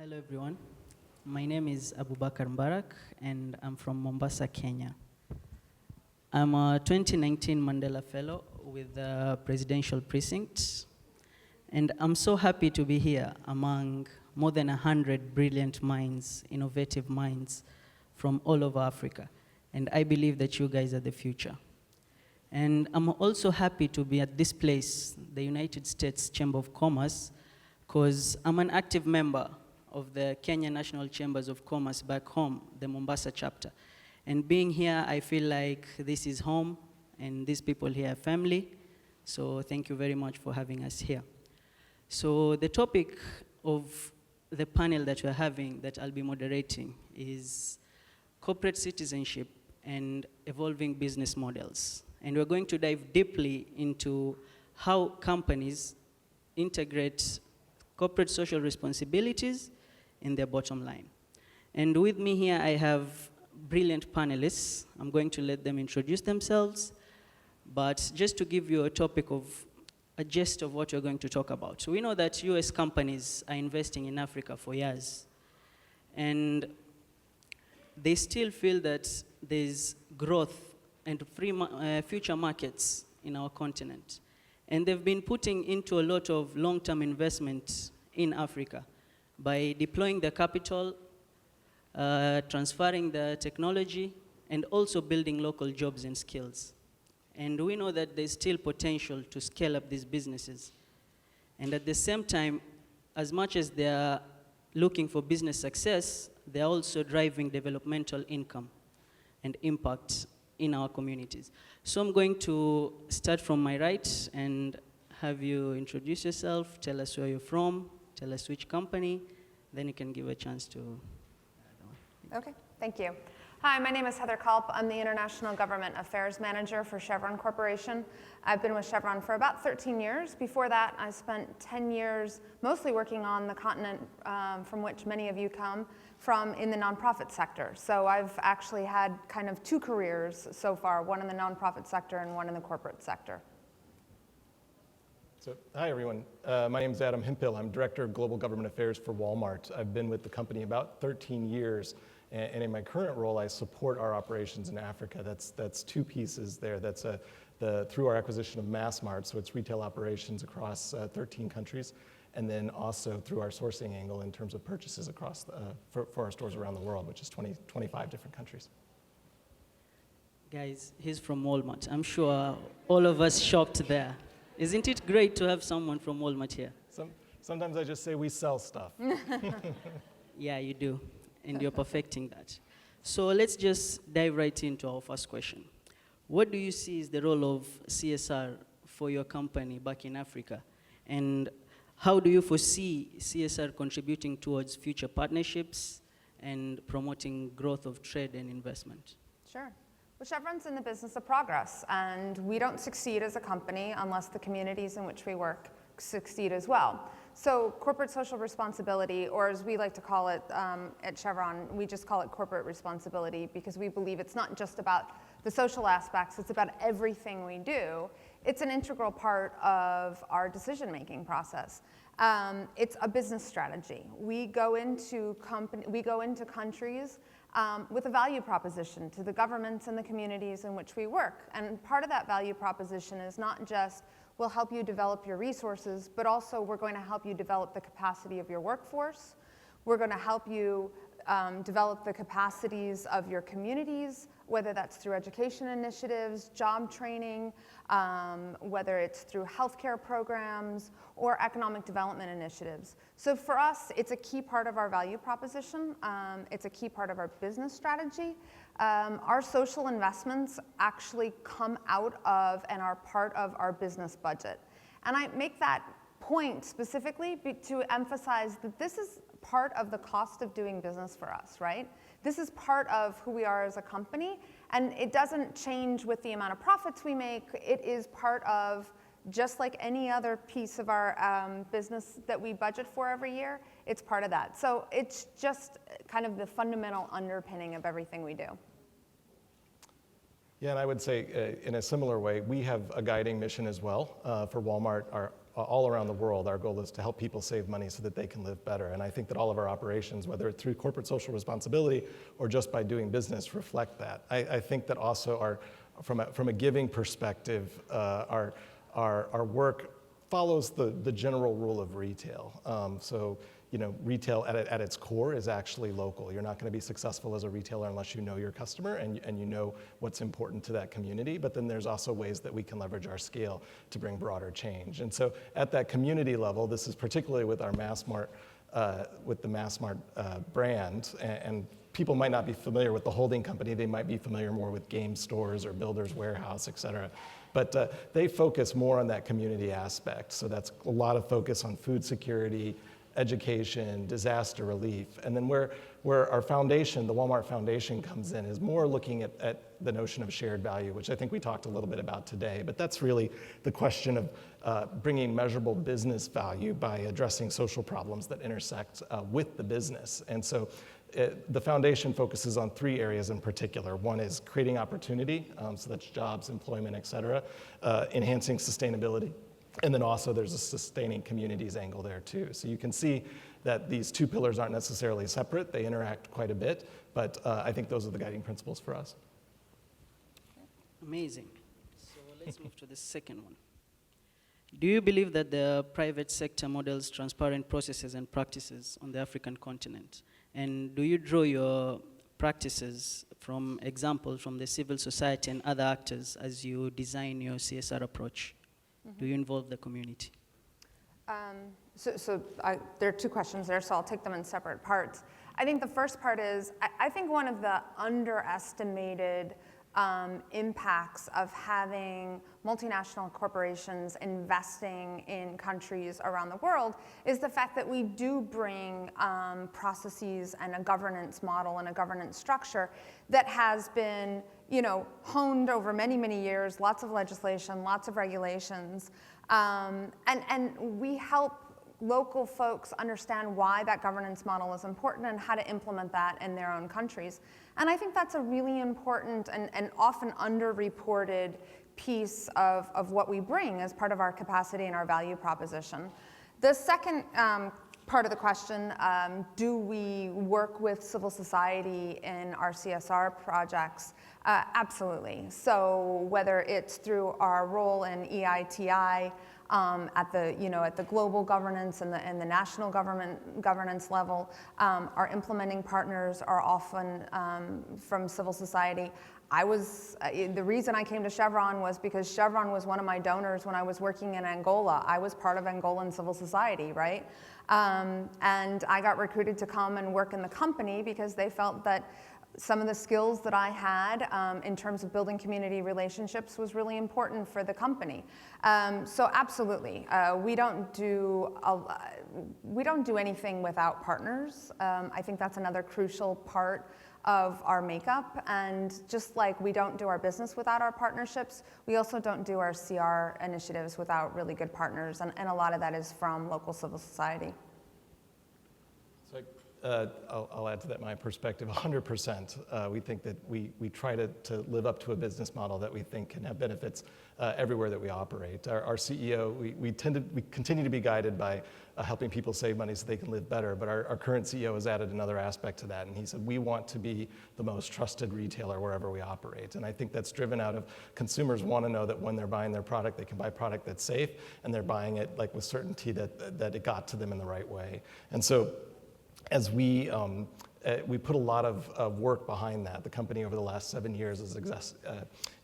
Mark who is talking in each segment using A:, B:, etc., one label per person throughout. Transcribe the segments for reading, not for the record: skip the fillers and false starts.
A: Hello, everyone. My name is Abubakar Mbarak, and I'm from Mombasa, Kenya. I'm a 2019 Mandela Fellow with the Presidential Precinct, and I'm so happy to be here among more than 100 brilliant minds, innovative minds from all over Africa. And I believe that you guys are the future. And I'm also happy to be at this place, the United States Chamber of Commerce, because I'm an active member of the Kenya National Chambers of Commerce back home, the Mombasa chapter. And being here, I feel like this is home, and these people here are family. So thank you very much for having us here. So the topic of the panel that we're having, that I'll be moderating, is corporate citizenship and evolving business models. And we're going to dive deeply into how companies integrate corporate social responsibilities in their bottom line. And with me here, I have brilliant panelists. I'm going to let them introduce themselves. But just to give you a gist of what we're going to talk about. So we know that US companies are investing in Africa for years. And they still feel that there's growth and future markets in our continent. And they've been putting into a lot of long-term investment in Africa by deploying the capital, transferring the technology, and also building local jobs and skills. And we know that there's still potential to scale up these businesses. And at the same time, as much as they're looking for business success, they're also driving developmental income and impact in our communities. So I'm going to start from my right and have you introduce yourself, tell us where you're from, tell us which company, then you can give a chance to.
B: Okay, thank you. Hi, my name is Heather Kalp. I'm the International Government Affairs Manager for Chevron Corporation. I've been with Chevron for about 13 years. Before that, I spent 10 years mostly working on the continent from which many of you come from in the nonprofit sector. So I've actually had kind of two careers so far, one in the nonprofit sector and one in the corporate sector.
C: So, hi everyone. My name is Adam Hemphill. I'm Director of Global Government Affairs for Walmart. I've been with the company about 13 years. And in my current role, I support our operations in Africa. That's two pieces there. That's through our acquisition of MassMart, so it's retail operations across 13 countries, and then also through our sourcing angle in terms of purchases across for our stores around the world, which is 25 different countries.
A: Guys, he's from Walmart. I'm sure all of us shopped there. Isn't it great to have someone from Walmart here?
C: Sometimes I just say we sell stuff.
A: Yeah, you do. And you're perfecting that. So let's just dive right into our first question. What do you see is the role of CSR for your company back in Africa? And how do you foresee CSR contributing towards future partnerships and promoting growth of trade and investment?
B: Sure. Well, Chevron's in the business of progress, and we don't succeed as a company unless the communities in which we work succeed as well. So corporate social responsibility, or as we like to call it at Chevron, we just call it corporate responsibility because we believe it's not just about the social aspects, it's about everything we do. It's an integral part of our decision-making process. It's a business strategy. We go into countries with a value proposition to the governments and the communities in which we work. And part of that value proposition is not just we'll help you develop your resources, but also we're going to help you develop the capacity of your workforce. We're going to help you develop the capacities of your communities, whether that's through education initiatives, job training, whether it's through healthcare programs or economic development initiatives. So for us, it's a key part of our value proposition. It's a key part of our business strategy. Our social investments actually come out of and are part of our business budget. And I make that point specifically to emphasize that this is part of the cost of doing business for us, right? This is part of who we are as a company, and it doesn't change with the amount of profits we make. It is part of, just like any other piece of our business that we budget for every year, it's part of that. So it's just kind of the fundamental underpinning of everything we do.
C: Yeah, and I would say in a similar way, we have a guiding mission as well for Walmart. all around the world, our goal is to help people save money so that they can live better. And I think that all of our operations, whether it's through corporate social responsibility or just by doing business, reflect that. I think that also from a giving perspective, our work follows the general rule of retail. So, retail at its core is actually local. You're not going to be successful as a retailer unless you know your customer and you know what's important to that community. But then there's also ways that we can leverage our scale to bring broader change. And so at that community level, this is particularly with our MassMart, with the MassMart brand, and people might not be familiar with the holding company. They might be familiar more with game stores or Builders Warehouse, et cetera. But they focus more on that community aspect. So that's a lot of focus on food security, education, disaster relief. And then where our foundation, the Walmart Foundation, comes in is more looking at the notion of shared value, which I think we talked a little bit about today. But that's really the question of bringing measurable business value by addressing social problems that intersect with the business. And so the foundation focuses on 3 areas in particular. One is creating opportunity, so that's jobs, employment, et cetera, enhancing sustainability. And then also there's a sustaining communities angle there too. So you can see that these 2 pillars aren't necessarily separate. They interact quite a bit, but I think those are the guiding principles for us.
A: Amazing. So let's move to the second one. Do you believe that the private sector models transparent processes and practices on the African continent? And do you draw your practices from examples from the civil society and other actors as you design your CSR approach? Mm-hmm. Do you involve the community?
B: There are 2 questions there, so I'll take them in separate parts. I think the first part is, I think one of the underestimated impacts of having multinational corporations investing in countries around the world is the fact that we do bring processes and a governance model and a governance structure that has been honed over many, many years, lots of legislation, lots of regulations, and we help local folks understand why that governance model is important and how to implement that in their own countries. And I think that's a really important and often underreported piece of what we bring as part of our capacity and our value proposition. The second part of the question, do we work with civil society in our CSR projects? Absolutely. So whether it's through our role in EITI, at the global governance and the national governance level, our implementing partners are often from civil society. The reason I came to Chevron was because Chevron was one of my donors when I was working in Angola. I was part of Angolan civil society, right? And I got recruited to come and work in the company because they felt that some of the skills that I had in terms of building community relationships was really important for the company. So absolutely, we don't do anything without partners. I think that's another crucial part of our makeup. And just like we don't do our business without our partnerships, we also don't do our CR initiatives without really good partners. And a lot of that is from local civil society.
C: I'll add to that my perspective 100%. We think that we try to live up to a business model that we think can have benefits everywhere that we operate. Our CEO, we continue to be guided by helping people save money so they can live better, but our current CEO has added another aspect to that, and he said we want to be the most trusted retailer wherever we operate. And I think that's driven out of consumers want to know that when they're buying their product, they can buy product that's safe, and they're buying it like with certainty that it got to them in the right way. And so as we put a lot of work behind that. The company over the last 7 years has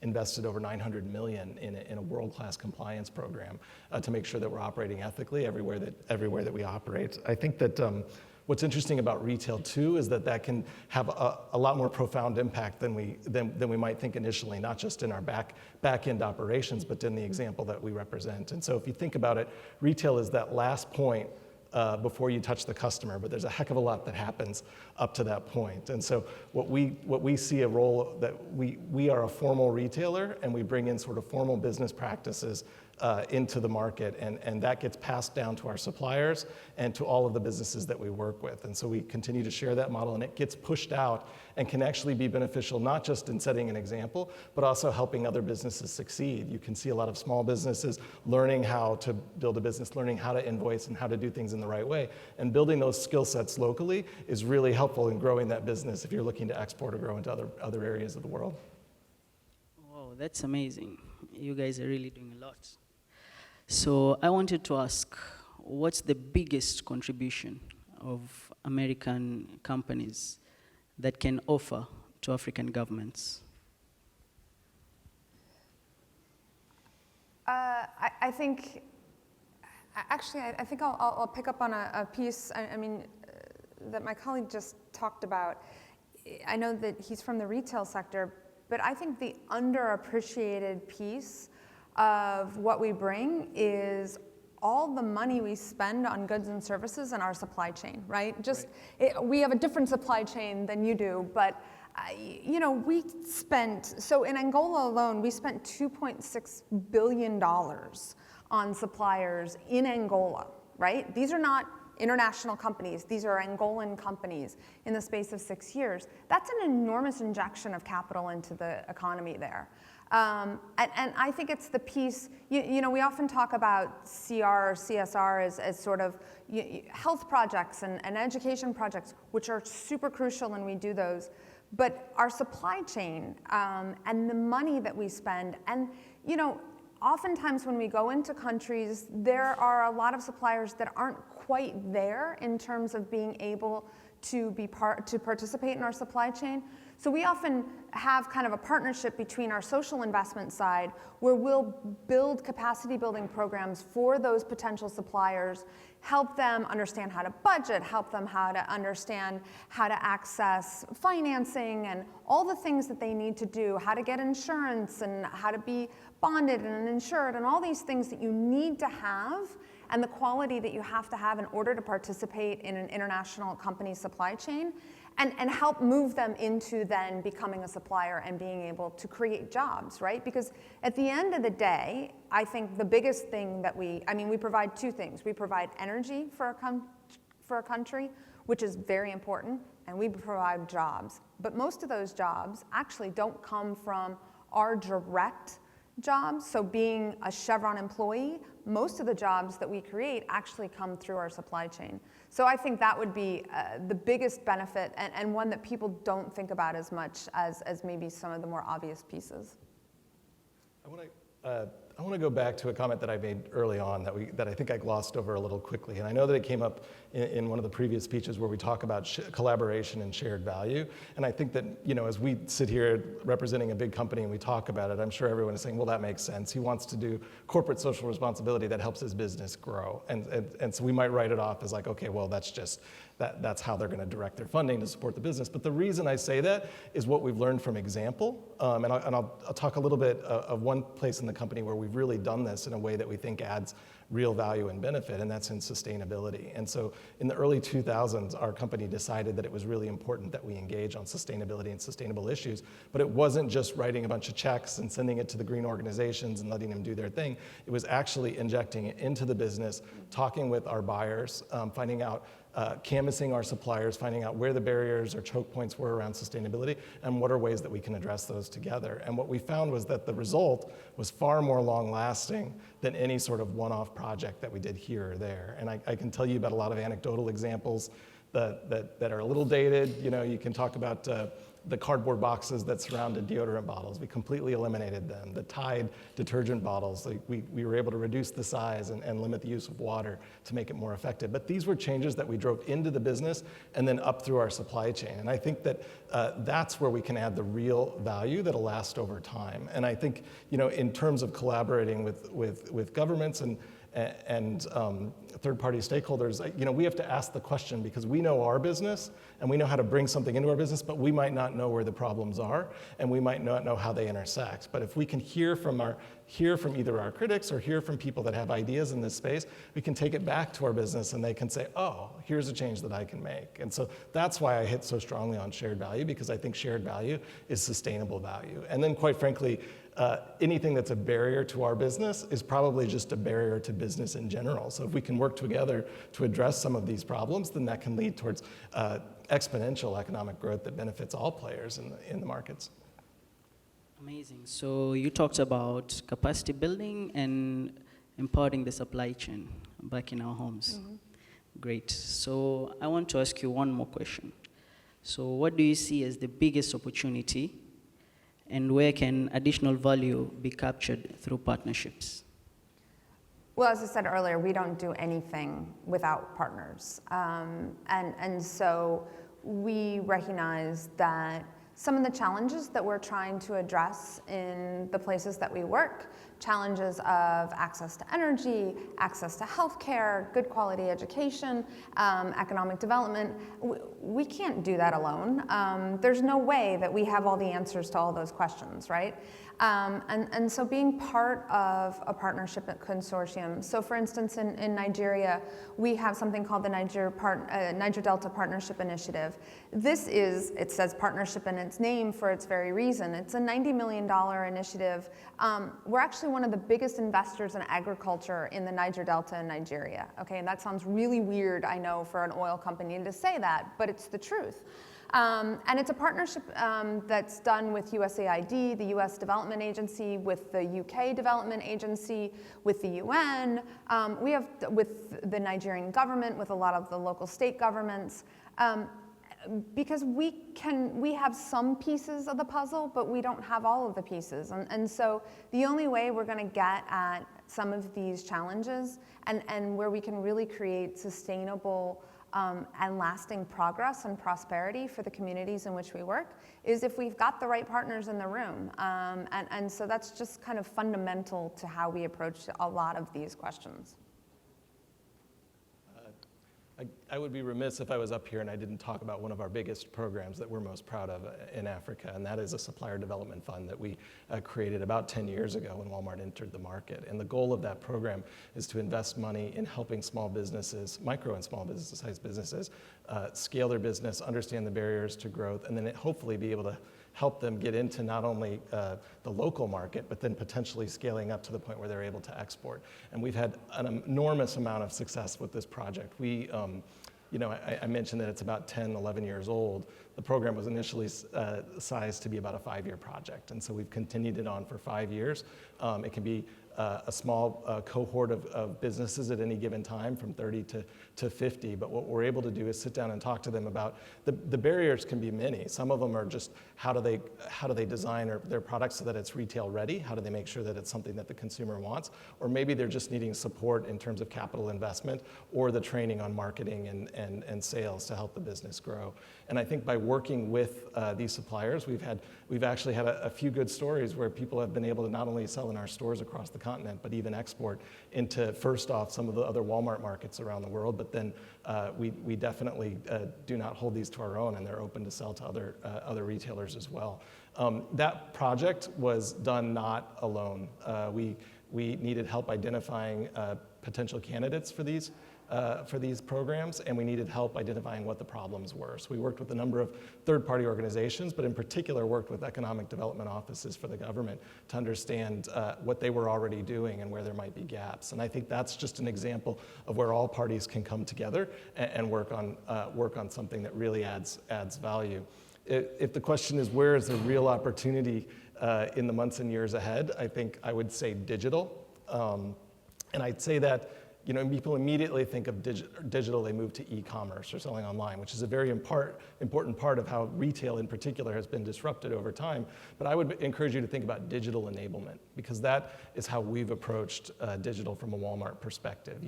C: invested over $900 million in a world-class compliance program to make sure that we're operating ethically everywhere that we operate. I think that what's interesting about retail too is that can have a lot more profound impact than we might think initially, not just in our back end operations, but in the example that we represent. And so if you think about it, retail is that last point before you touch the customer, but there's a heck of a lot that happens up to that point. And so what we see a role that we are a formal retailer, and we bring in sort of formal business practices into the market, and that gets passed down to our suppliers and to all of the businesses that we work with. And so we continue to share that model, and it gets pushed out and can actually be beneficial, not just in setting an example, but also helping other businesses succeed. You can see a lot of small businesses learning how to build a business, learning how to invoice and how to do things in the right way. And building those skill sets locally is really helpful in growing that business if you're looking to export or grow into other areas of the world.
A: Wow, that's amazing. You guys are really doing a lot. So I wanted to ask, what's the biggest contribution of American companies that can offer to African governments?
B: I think, actually, I think I'll pick up on a piece, that my colleague just talked about. I know that he's from the retail sector, but I think the underappreciated piece of what we bring is all the money we spend on goods and services in our supply chain, right? We have a different supply chain than you do, but we spent, so in Angola alone, we spent $2.6 billion on suppliers in Angola, right? These are not international companies. These are Angolan companies in the space of 6 years. That's an enormous injection of capital into the economy there. And I think it's the piece, we often talk about CR or CSR as sort of health projects and education projects, which are super crucial, and we do those. But our supply chain and the money that we spend, and oftentimes when we go into countries, there are a lot of suppliers that aren't quite there in terms of being able to participate in our supply chain. So we often have kind of a partnership between our social investment side, where we'll build capacity building programs for those potential suppliers, help them understand how to budget, help them how to understand how to access financing and all the things that they need to do, how to get insurance and how to be bonded and insured, and all these things that you need to have, and the quality that you have to have in order to participate in an international company's supply chain, and help move them into then becoming a supplier and being able to create jobs, right? Because at the end of the day, I think the biggest thing that we provide two things. We provide energy for a country, which is very important, and we provide jobs. But most of those jobs actually don't come from our direct jobs. So being a Chevron employee, most of the jobs that we create actually come through our supply chain. So I think that would be the biggest benefit, and one that people don't think about as much as maybe some of the more obvious pieces.
C: I want to go back to a comment that I made early on that I think I glossed over a little quickly. And I know that it came up in one of the previous speeches where we talk about collaboration and shared value. And I think that, as we sit here representing a big company and we talk about it, I'm sure everyone is saying, well, that makes sense. He wants to do corporate social responsibility that helps his business grow. And so we might write it off as like, okay, well, that's how they're going to direct their funding to support the business. But the reason I say that is what we've learned from example. And I'll talk a little bit of one place in the company where we've really done this in a way that we think adds real value and benefit, and that's in sustainability. And so in the early 2000s, our company decided that it was really important that we engage on sustainability and sustainable issues. But it wasn't just writing a bunch of checks and sending it to the green organizations and letting them do their thing. It was actually injecting it into the business, talking with our buyers, finding out, canvassing our suppliers, finding out where the barriers or choke points were around sustainability, and what are ways that we can address those together. And what we found was that the result was far more long-lasting than any sort of one-off project that we did here or there. And I can tell you about a lot of anecdotal examples that are a little dated. You can talk about the cardboard boxes that surrounded deodorant bottles. We completely eliminated them. The Tide detergent bottles, we were able to reduce the size and limit the use of water to make it more effective. But these were changes that we drove into the business and then up through our supply chain. And I think that that's where we can add the real value that'll last over time. And I think, in terms of collaborating with governments and third-party stakeholders, we have to ask the question, because we know our business and we know how to bring something into our business, but we might not know where the problems are and we might not know how they intersect. But if we can hear from either our critics or hear from people that have ideas in this space, we can take it back to our business and they can say, oh, here's a change that I can make. And so that's why I hit so strongly on shared value, because I think shared value is sustainable value. And then quite frankly, anything that's a barrier to our business is probably just a barrier to business in general. So if we can work together to address some of these problems, then that can lead towards exponential economic growth that benefits all players in the markets.
A: Amazing. So you talked about capacity building and empowering the supply chain back in our homes. Mm-hmm. Great. So I want to ask you one more question. So what do you see as the biggest opportunity, and where can additional value be captured through partnerships?
B: Well, as I said earlier, we don't do anything without partners. And so we recognize that some of the challenges that we're trying to address in the places that we work, challenges of access to energy, access to healthcare, good quality education, economic development, we can't do that alone. There's no way that we have all the answers to all those questions, right? And so being part of a partnership consortium, so for instance in Nigeria, we have something called the Niger Delta Partnership Initiative. This is, it says partnership in its name for its very reason. It's a $90 million initiative. We're actually one of the biggest investors in agriculture in the Niger Delta in Nigeria. Okay, and that sounds really weird, I know, for an oil company to say that, but it's the truth. And it's a partnership that's done with USAID, the US Development Agency, with the UK Development Agency, with the UN. We have with the Nigerian government, with a lot of the local state governments. Because we have some pieces of the puzzle, but we don't have all of the pieces. And so the only way we're going to get at some of these challenges and where we can really create sustainable and lasting progress and prosperity for the communities in which we work is if we've got the right partners in the room. And so that's just kind of fundamental to how we approach a lot of these questions.
C: I would be remiss if I was up here and I didn't talk about one of our biggest programs that we're most proud of in Africa, and that is a supplier development fund that we created about 10 years ago when Walmart entered the market. And the goal of that program is to invest money in helping small businesses, micro and small business-sized businesses, scale their business, understand the barriers to growth, and then hopefully be able to help them get into not only the local market, but then potentially scaling up to the point where they're able to export. And we've had an enormous amount of success with this project. We, I mentioned that it's about 10, 11 years old. The program was initially sized to be about a 5-year project, and so we've continued it on for 5 years. It can be a small cohort of businesses at any given time, from 30 to 50. But what we're able to do is sit down and talk to them about the barriers. Can be many. Some of them are just how do they design their products so that it's retail ready? How do they make sure that it's something that the consumer wants? Or maybe they're just needing support in terms of capital investment or the training on marketing and sales to help the business grow. And I think by working with these suppliers, we've actually had a few good stories where people have been able to not only sell in our stores across the continent, but even export into, first off, some of the other Walmart markets around the world. But then we definitely do not hold these to our own, and they're open to sell to other retailers as well. That project was done not alone. We needed help identifying potential candidates for these programs, and we needed help identifying what the problems were. So we worked with a number of third-party organizations, but in particular worked with economic development offices for the government to understand what they were already doing and where there might be gaps. And I think that's just an example of where all parties can come together and work on something that really adds value. If the question is where is the real opportunity in the months and years ahead, I think I would say digital. And I'd say that people immediately think of digital, they move to e-commerce or selling online, which is a very important part of how retail in particular has been disrupted over time. But I would encourage you to think about digital enablement, because that is how we've approached digital from a Walmart perspective.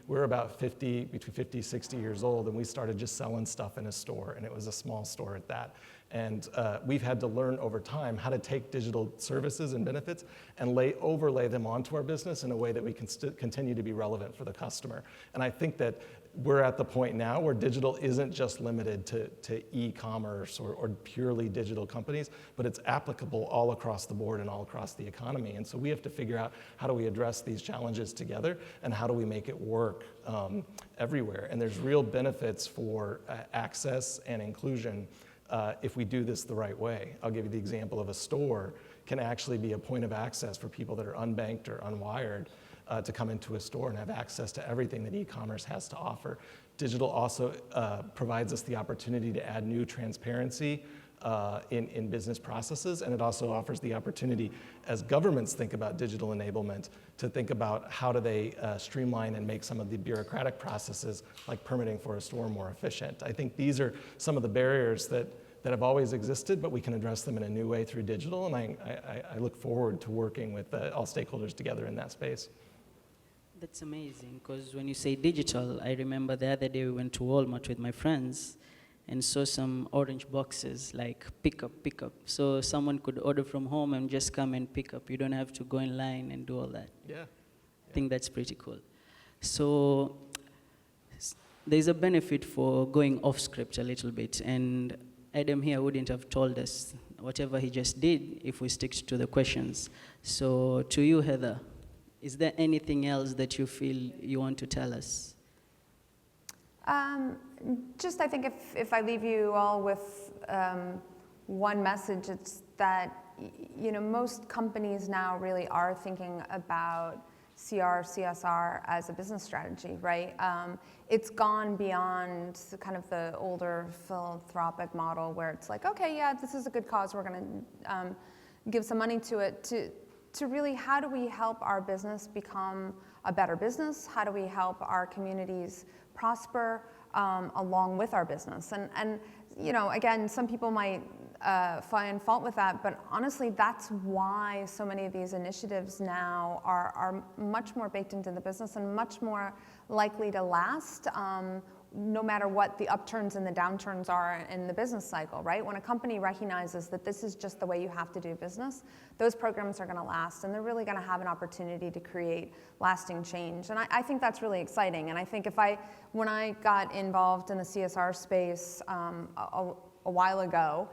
C: We're about between 50, 60 years old, and we started just selling stuff in a store, and it was a small store at that. And we've had to learn over time how to take digital services and benefits and overlay them onto our business in a way that we can continue to be relevant for the customer. And I think that we're at the point now where digital isn't just limited to e-commerce or purely digital companies, but it's applicable all across the board and all across the economy. And so we have to figure out how do we address these challenges together and how do we make it work everywhere. And there's real benefits for access and inclusion if we do this the right way. I'll give you the example of a store. can actually be a point of access for people that are unbanked or unwired to come into a store and have access to everything that e-commerce has to offer. Digital also provides us the opportunity to add new transparency in business processes, and it also offers the opportunity, as governments think about digital enablement, to think about how do they streamline and make some of the bureaucratic processes like permitting for a store more efficient. I think these are some of the barriers that have always existed, but we can address them in a new way through digital, and I look forward to working with all stakeholders together in that space.
A: That's amazing, because when you say digital, I remember the other day we went to Walmart with my friends and saw some orange boxes like pick up. So someone could order from home and just come and pick up. You don't have to go in line and do all that.
C: Yeah.
A: I think that's pretty cool. So there's a benefit for going off script a little bit, and Adam here wouldn't have told us whatever he just did if we stick to the questions. So to you, Heather, is there anything else that you feel you want to tell us?
B: Just I think if I leave you all with one message, it's that most companies now really are thinking about CSR as a business strategy, right? It's gone beyond kind of the older philanthropic model where it's like, okay, yeah, this is a good cause, we're going to give some money to it, to really how do we help our business become a better business? How do we help our communities prosper along with our business? And again, some people might find fault with that, but honestly, that's why so many of these initiatives now are much more baked into the business and much more likely to last, no matter what the upturns and the downturns are in the business cycle, right? When a company recognizes that this is just the way you have to do business, those programs are going to last, and they're really going to have an opportunity to create lasting change. And I think that's really exciting. And I think when I got involved in the CSR space a while ago,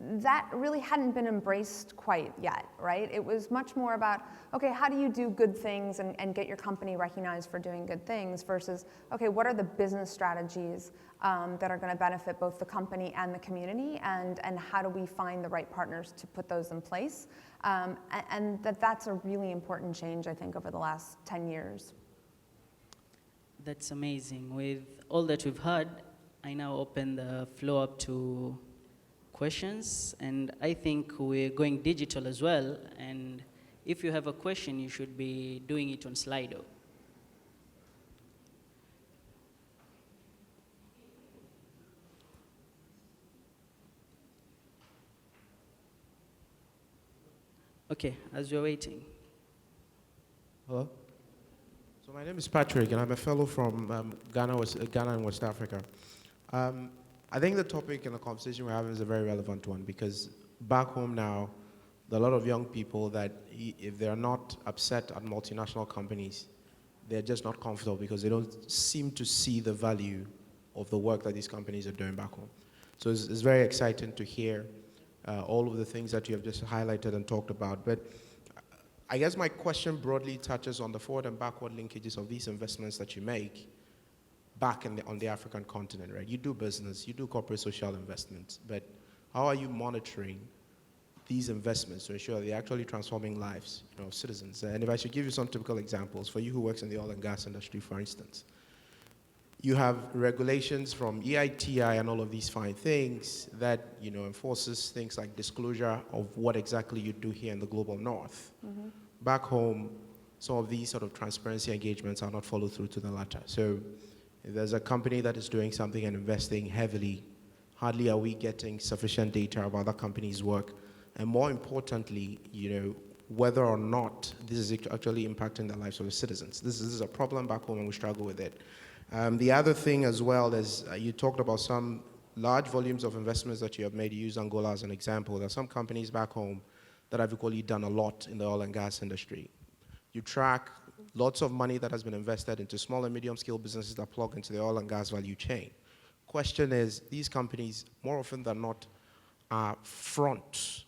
B: that really hadn't been embraced quite yet, right? It was much more about, okay, how do you do good things and get your company recognized for doing good things versus, okay, what are the business strategies that are going to benefit both the company and the community, and how do we find the right partners to put those in place? And that's a really important change, I think, over the last 10 years.
A: That's amazing. With all that we've heard, I now open the floor up to questions, and I think we're going digital as well, and if you have a question, you should be doing it on Slido. Okay, as you're waiting.
D: Hello? So my name is Patrick, and I'm a fellow from Ghana and West Africa. I think the topic and the conversation we're having is a very relevant one, because back home now, there are a lot of young people that if they're not upset at multinational companies, they're just not comfortable because they don't seem to see the value of the work that these companies are doing back home. So it's very exciting to hear all of the things that you have just highlighted and talked about. But I guess my question broadly touches on the forward and backward linkages of these investments that you make back on the African continent, right? You do business, you do corporate social investments, but how are you monitoring these investments to ensure that they're actually transforming lives, of citizens? And if I should give you some typical examples, for you who works in the oil and gas industry, for instance, you have regulations from EITI and all of these fine things that, enforces things like disclosure of what exactly you do here in the global north. Mm-hmm. Back home, some of these sort of transparency engagements are not followed through to the latter. So if there's a company that is doing something and investing heavily, hardly are we getting sufficient data about that company's work. And more importantly, whether or not this is actually impacting the lives of the citizens. This is a problem back home and we struggle with it. The other thing as well is you talked about some large volumes of investments that you have made. You use Angola as an example. There are some companies back home that have equally done a lot in the oil and gas industry. You track lots of money that has been invested into small and medium scale businesses that plug into the oil and gas value chain. Question is, these companies, more often than not, are front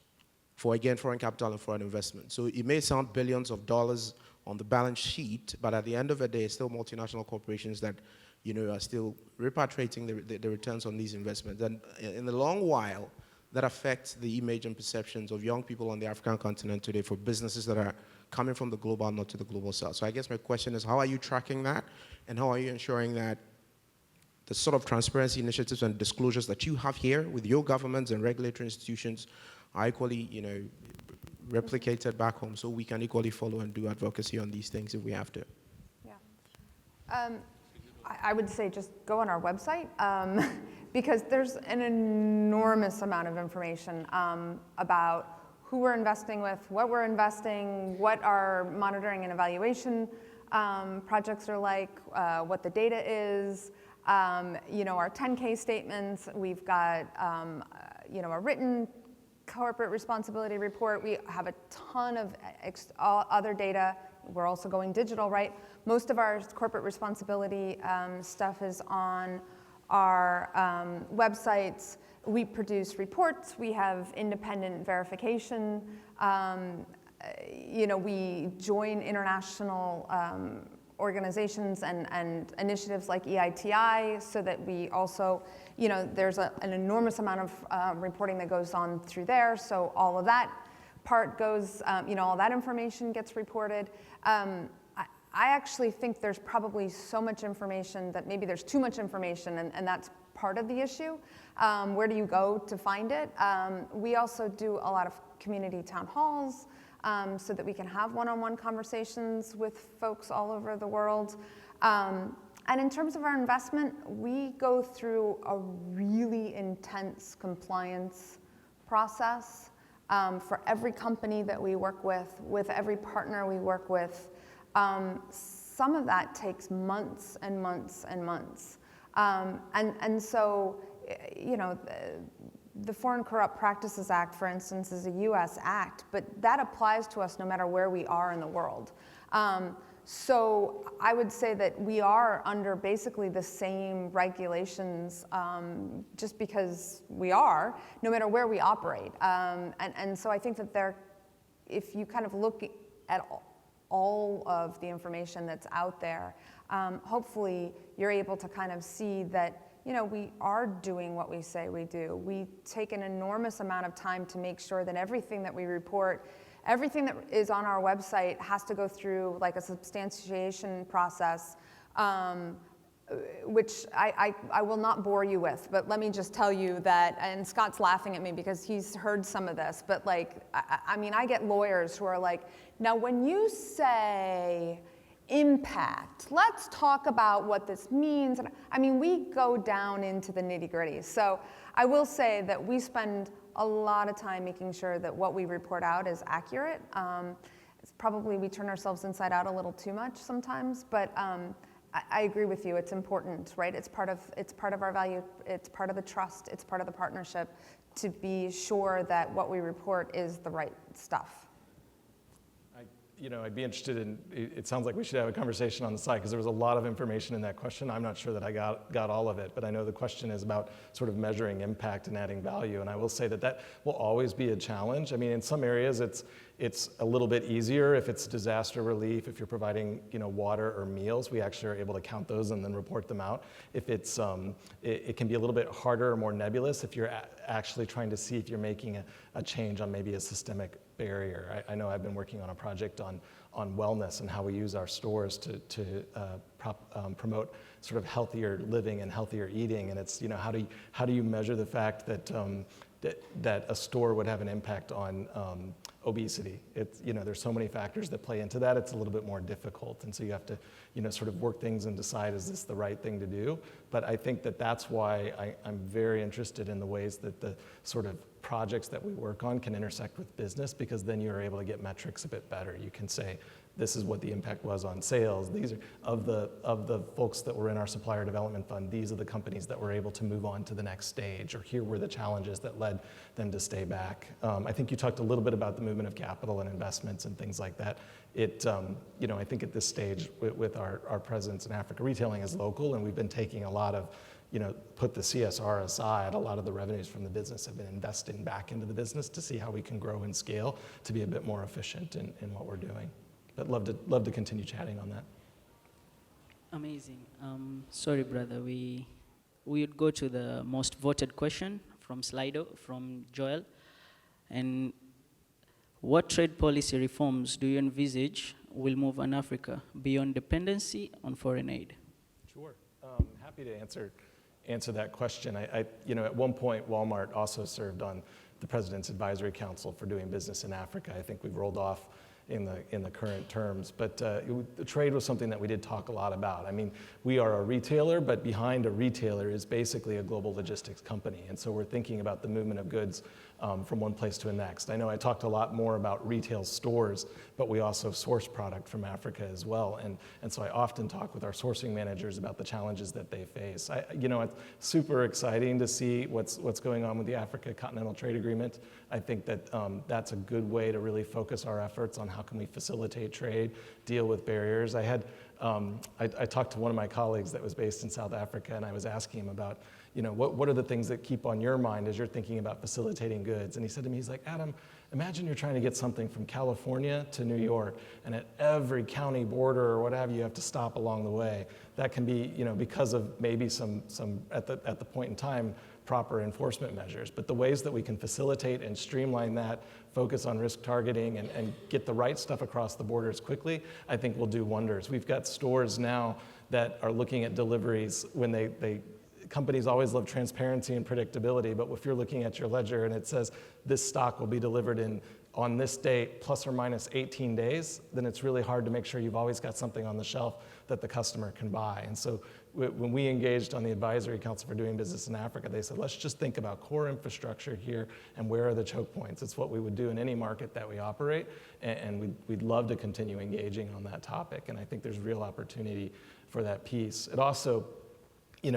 D: for, again, foreign capital and foreign investment. So it may sound billions of dollars on the balance sheet, but at the end of the day, it's still multinational corporations that, are still repatriating the returns on these investments. And in the long while, that affects the image and perceptions of young people on the African continent today for businesses that are coming from the global north to the global south. So I guess my question is, how are you tracking that? And how are you ensuring that the sort of transparency initiatives and disclosures that you have here with your governments and regulatory institutions are equally, replicated back home, so we can equally follow and do advocacy on these things if we have to?
B: Yeah. I would say just go on our website because there's an enormous amount of information about who we're investing with, what we're investing, what our monitoring and evaluation projects are like, what the data is, our 10K statements. We've got, a written corporate responsibility report. We have a ton of other data. We're also going digital, right? Most of our corporate responsibility stuff is on our websites. We produce reports. We have independent verification. We join international organizations and initiatives like EITI so that we also, there's an enormous amount of reporting that goes on through there. So all of that part goes, all that information gets reported. I actually think there's probably so much information that maybe there's too much information, and that's part of the issue. Where do you go to find it? We also do a lot of community town halls so that we can have one-on-one conversations with folks all over the world. And in terms of our investment, we go through a really intense compliance process for every company that we work with every partner we work with. Some of that takes months and months and months. And so, the Foreign Corrupt Practices Act, for instance, is a US act, but that applies to us no matter where we are in the world. So I would say that we are under basically the same regulations just because we are, no matter where we operate. And so I think that if you kind of look at all of the information that's out there, hopefully you're able to kind of see that we are doing what we say we do. We take an enormous amount of time to make sure that everything that we report, everything that is on our website has to go through like a substantiation process, which I will not bore you with, but let me just tell you that, and Scott's laughing at me because he's heard some of this, but I get lawyers who are like, now when you say impact, let's talk about what this means. And we go down into the nitty-gritty. So I will say that we spend a lot of time making sure that what we report out is accurate. It's probably we turn ourselves inside out a little too much sometimes, but I agree with you. It's important, right? It's part of our value. It's part of the trust. It's part of the partnership to be sure that what we report is the right stuff.
C: I'd be interested in, it sounds like we should have a conversation on the side because there was a lot of information in that question. I'm not sure that I got all of it, but I know the question is about sort of measuring impact and adding value. And I will say that will always be a challenge. In some areas it's a little bit easier if it's disaster relief, if you're providing water or meals, we actually are able to count those and then report them out. If it's, it can be a little bit harder or more nebulous if you're actually trying to see if you're making a change on maybe a systemic barrier. I know I've been working on a project on wellness and how we use our stores to promote sort of healthier living and healthier eating. And it's, how do you measure the fact that that a store would have an impact on obesity? It's, there's so many factors that play into that. It's a little bit more difficult. And so you have to, sort of work things and decide, is this the right thing to do? But I think that's why I'm very interested in the ways that the sort of projects that we work on can intersect with business, because then you're able to get metrics a bit better. You can say, this is what the impact was on sales. These are of the folks that were in our supplier development fund. These are the companies that were able to move on to the next stage, or here were the challenges that led them to stay back. I think you talked a little bit about the movement of capital and investments and things like that. I think at this stage with our presence in Africa, retailing is local, and we've been taking a lot of, put the CSR aside, a lot of the revenues from the business have been investing back into the business to see how we can grow and scale to be a bit more efficient in what we're doing. But love to continue chatting on that.
A: Amazing. Sorry, brother. We would go to the most voted question from Slido, from Joel. And what trade policy reforms do you envisage will move on Africa beyond dependency on foreign aid?
C: Sure. Happy to answer that question. At one point, Walmart also served on the President's Advisory Council for doing business in Africa. I think we've rolled off in the current terms, but the trade was something that we did talk a lot about. I mean, we are a retailer, but behind a retailer is basically a global logistics company, and so we're thinking about the movement of goods from one place to the next. I know I talked a lot more about retail stores, but we also source product from Africa as well, and so I often talk with our sourcing managers about the challenges that they face. It's super exciting to see what's going on with the Africa Continental Trade Agreement. I think that that's a good way to really focus our efforts on how can we facilitate trade, deal with barriers. I talked to one of my colleagues that was based in South Africa, and I was asking him about, what are the things that keep on your mind as you're thinking about facilitating goods? And he said to me, he's like, Adam, imagine you're trying to get something from California to New York, and at every county border or what have you, you have to stop along the way. That can be, because of maybe some at the point in time, proper enforcement measures. But the ways that we can facilitate and streamline that, focus on risk targeting, and get the right stuff across the borders quickly, I think will do wonders. We've got stores now that are looking at deliveries when companies always love transparency and predictability, but if you're looking at your ledger and it says this stock will be delivered on this date plus or minus 18 days, then it's really hard to make sure you've always got something on the shelf that the customer can buy. And so when we engaged on the Advisory Council for Doing Business in Africa, they said, let's just think about core infrastructure here and where are the choke points. It's what we would do in any market that we operate, and we'd love to continue engaging on that topic, and I think there's real opportunity for that piece. It also,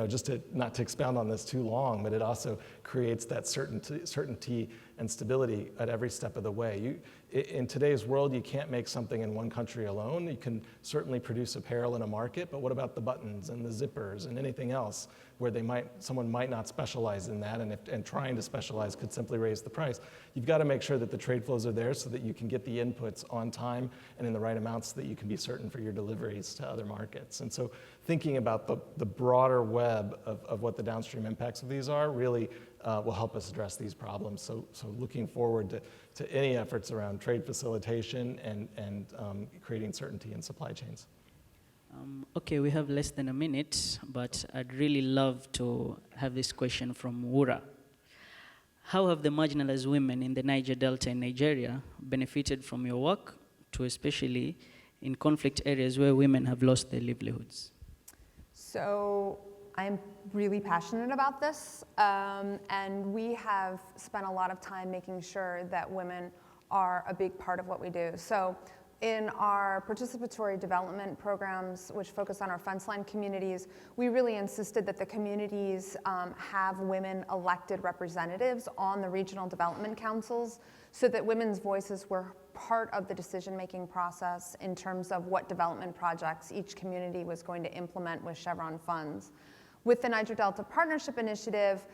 C: just not to expound on this too long, but it also creates that certainty and stability at every step of the way. In today's world, you can't make something in one country alone. You can certainly produce apparel in a market, but what about the buttons and the zippers and anything else where someone might not specialize in that, and trying to specialize could simply raise the price. You've got to make sure that the trade flows are there so that you can get the inputs on time and in the right amounts so that you can be certain for your deliveries to other markets. And so thinking about the broader web of what the downstream impacts of these are really will help us address these problems. So looking forward to any efforts around trade facilitation and creating certainty in supply chains.
A: Okay, we have less than a minute, but I'd really love to have this question from Wura. How have the marginalized women in the Niger Delta in Nigeria benefited from your work, especially in conflict areas where women have lost their livelihoods?
B: So I'm really passionate about this, and we have spent a lot of time making sure that women are a big part of what we do. So in our participatory development programs, which focus on our fence line communities, we really insisted that the communities have women elected representatives on the regional development councils so that women's voices were part of the decision-making process in terms of what development projects each community was going to implement with Chevron funds. With the Niger Delta Partnership Initiative,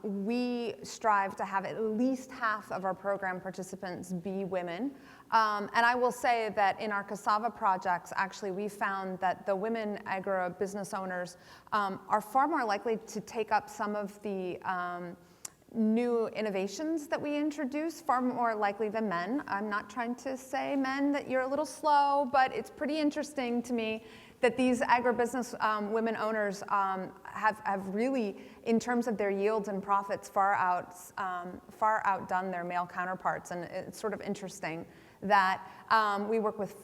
B: we strive to have at least half of our program participants be women. And I will say that in our cassava projects, actually, we found that the women agro-business owners are far more likely to take up some of the new innovations that we introduce, far more likely than men. I'm not trying to say, men, that you're a little slow, but it's pretty interesting to me that these agribusiness women owners have really, in terms of their yields and profits, far outdone their male counterparts. And it's sort of interesting that we work with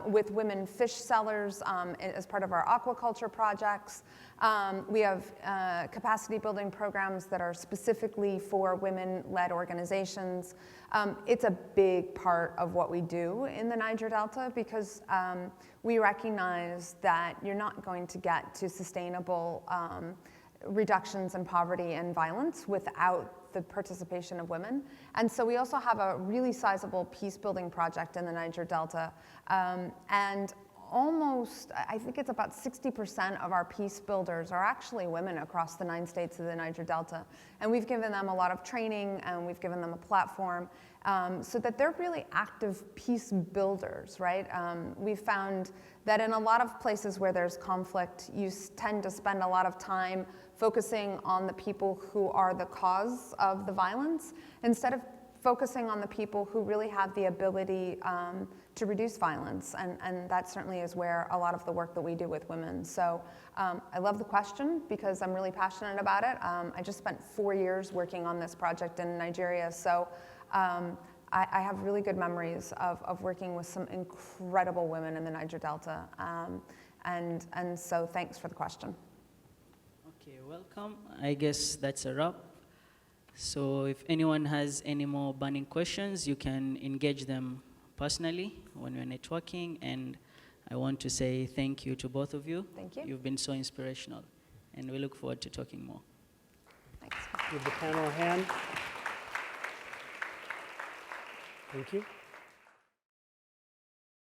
B: with women fish sellers as part of our aquaculture projects. We have capacity building programs that are specifically for women-led organizations. It's a big part of what we do in the Niger Delta because we recognize that you're not going to get to sustainable reductions in poverty and violence without the participation of women. And so we also have a really sizable peace building project in the Niger Delta. And I think it's about 60% of our peace builders are actually women across the 9 states of the Niger Delta. And we've given them a lot of training, and we've given them a platform so that they're really active peace builders, right? We've found that in a lot of places where there's conflict, you tend to spend a lot of time focusing on the people who are the cause of the violence instead of focusing on the people who really have the ability to reduce violence, and that certainly is where a lot of the work that we do with women. So I love the question because I'm really passionate about it. I just spent 4 years working on this project in Nigeria, so I have really good memories of working with some incredible women in the Niger Delta, and so thanks for the question.
A: Okay, welcome. I guess that's a wrap. So if anyone has any more burning questions, you can engage them personally when we're networking. And I want to say thank you to both of you.
B: Thank you.
A: You've been so inspirational. And we look forward to talking more.
B: Thanks.
E: Give the panel a hand. Thank you.